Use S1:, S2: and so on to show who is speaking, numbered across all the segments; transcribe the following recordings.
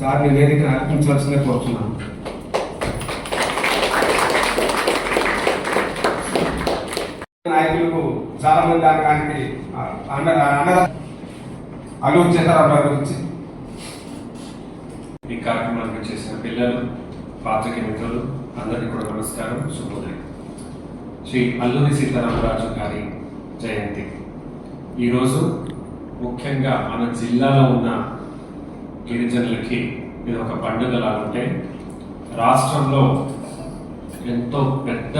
S1: Sir నివేదిక అర్పించవలసిందే కోరుతున్నాను. నాయకులకు చాలా మంది దానికి అల్లూరి సీతారామరాజు గురించి
S2: ఈ కార్యక్రమానికి చేసిన పిల్లలు, పాత్రికేయ మిత్రులు అందరికీ కూడా నమస్కారం, శుభోదయం. శ్రీ అల్లూరి సీతారామరాజు గారి జయంతి ఈరోజు ముఖ్యంగా మన జిల్లాలో ఉన్న గిరిజనులకి ఇది ఒక పండుగలా ఉంటే, రాష్ట్రంలో ఎంతో పెద్ద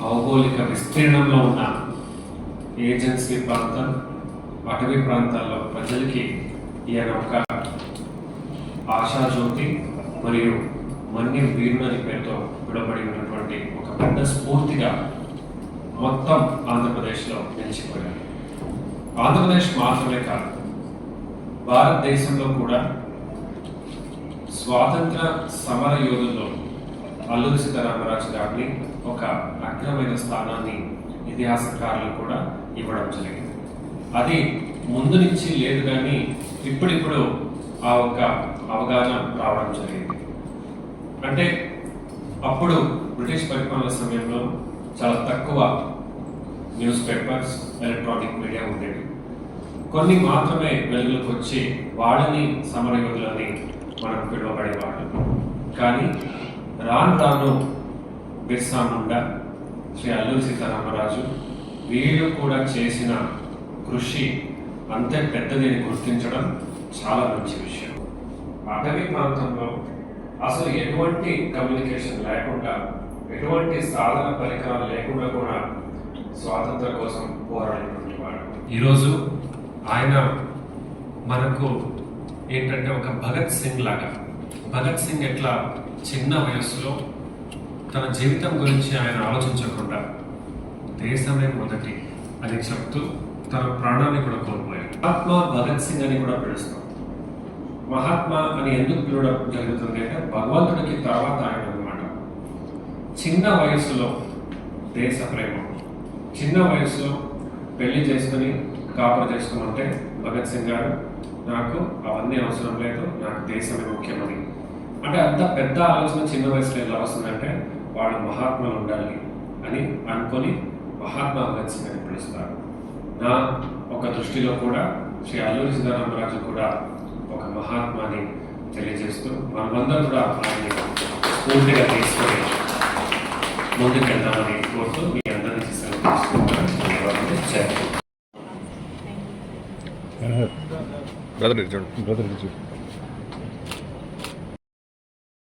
S2: భౌగోళిక విస్తీర్ణంలో ఉన్న ఏజెన్సీ ప్రాంతం, అటవీ ప్రాంతాల్లో ప్రజలకి ఈయన ఒక ఆశాజ్యోతి మరియు మన్యం వీరుడు అనే పేరుతో పిలువబడి ఉన్నటువంటి ఒక పెద్ద స్ఫూర్తిగా మొత్తం ఆంధ్రప్రదేశ్లో నిలిచిపోయారు. ఆంధ్రప్రదేశ్ మాత్రమే కాదు, భారతదేశంలో కూడా స్వాతంత్ర సమర యోధుల్లో అల్లూరి సీతారామరాజు గారిని ఒక అగ్రమైన స్థానాన్ని ఇతిహాసకారులు కూడా ఇవ్వడం జరిగింది. అది ముందు నుంచి లేదు, కానీ ఇప్పుడిప్పుడు ఆ ఒక అవగాహన రావడం జరిగింది. అంటే అప్పుడు బ్రిటిష్ పరిపాలన సమయంలో చాలా తక్కువ న్యూస్ పేపర్స్, ఎలక్ట్రానిక్ మీడియా ఉండేవి. కొన్ని మాత్రమే వెలుగులోకి వచ్చి వాళ్ళని సమరయోధులని మనం పిలువబడేవాళ్ళు. కానీ రాను రాను బిర్సా ముండా, శ్రీ అల్లూరి సీతారామరాజు వీళ్ళు కూడా చేసిన కృషి అంతే పెద్దదిని గుర్తించడం చాలా మంచి విషయం. అటవీ ప్రాంతంలో అసలు ఎటువంటి కమ్యూనికేషన్ లేకుండా, ఎటువంటి సాధన పరికరాలు లేకుండా కూడా స్వాతంత్రం కోసం పోరాడినటువంటి వాడు. ఈరోజు ఆయన మనకు ఏంటంటే ఒక భగత్ సింగ్ లాగా. భగత్ సింగ్ ఎట్లా చిన్న వయస్సులో తన జీవితం గురించి ఆయన ఆలోచించకుండా దేశమే మొదటి అని చెప్తూ తన ప్రాణాన్ని కూడా కోల్పోయాడు. మహాత్మా భగత్ సింగ్ అని కూడా పిలుస్తాం. మహాత్మా అని ఎందుకు పిలవడం జరుగుతుంది అంటే, భగవంతుడికి తర్వాత ఆయన అన్నమాట. చిన్న వయస్సులో దేశ ప్రేమ, చిన్న వయసులో పెళ్లి చేసుకుని కాపురం చేసుకోమంటే భగత్ సింగ్ గారు నాకు అవన్నీ అవసరం లేదు, నాకు దేశమే ముఖ్యమని. అంటే అంత పెద్ద ఆలోచన చిన్న వయసులో ఎలా వస్తుందంటే, వాళ్ళు మహాత్ములు ఉండాలి అని అనుకొని మహాత్మా భగత్ సింగ్ అని పిలుస్తారు. నా ఒక దృష్టిలో కూడా శ్రీ అల్లూరి సీతారామరాజు కూడా ఒక మహాత్మాని తెలియజేస్తూ మనమందరం కూడా ఆయన్ని పూర్తిగా తీసుకొని ముందుకెళ్దామని కోరుతూ మీ అందరినీ
S3: బ్రదర్